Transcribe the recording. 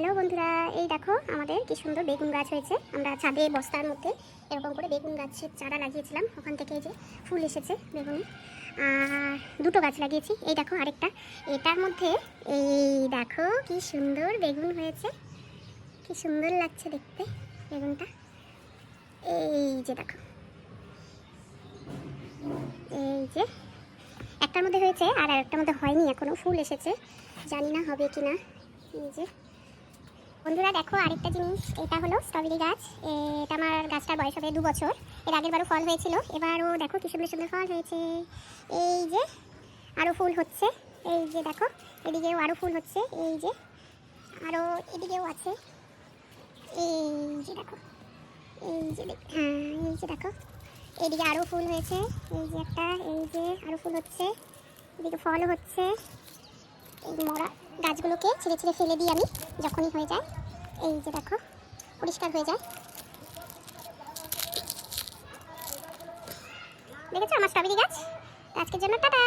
Hello বন্ধুরা, এই দেখো আমাদের কি সুন্দর বেগুন গাছ হয়েছে। আমরা ছাদে বস্তার মধ্যে এরকম করে বেগুন গাছের চারা লাগিয়েছিলাম, ওখান থেকে এই যে ফুল এসেছে বেগুনে। আর দুটো গাছ লাগিয়েছি, এই দেখো আরেকটা, এটার মধ্যে এই দেখো কি সুন্দর বেগুন হয়েছে, কি সুন্দর লাগছে দেখতে বেগুনটা। এই যে দেখো, এই যে একটার মধ্যে হয়েছে আর একটার মধ্যে হয়নি, এখনো ফুল এসেছে, জানি না হবে কি না। এই যে বন্ধুরা দেখো আরেকটা জিনিস, এটা হলো স্ট্রবেরি গাছ। এটা আমার গাছটার বয়স হবে 2 বছর। এর আগের বারও ফল হয়েছিল, এবারও দেখো কি সুন্দর সুন্দর ফল হয়েছে। এই যে আরও ফুল হচ্ছে, এই যে দেখো এদিকেও আরও ফুল হচ্ছে, এই যে আরও এদিকেও আছে, এই যে দেখো, এই যে হ্যাঁ এই যে দেখো এদিকে আরও ফুল হয়েছে, এই যে একটা, এই যে আরও ফুল হচ্ছে, এদিকে ফলও হচ্ছে। এই মরা গাছগুলোকে ছিঁড়ে ছিঁড়ে ফেলে দিই আমি যখনই হয়ে যায়, এই যে দেখো পরিষ্কার হয়ে যায়। দেখেছো আমার স্ট্রবেরি গাছ। আজকের জন্য টাটা।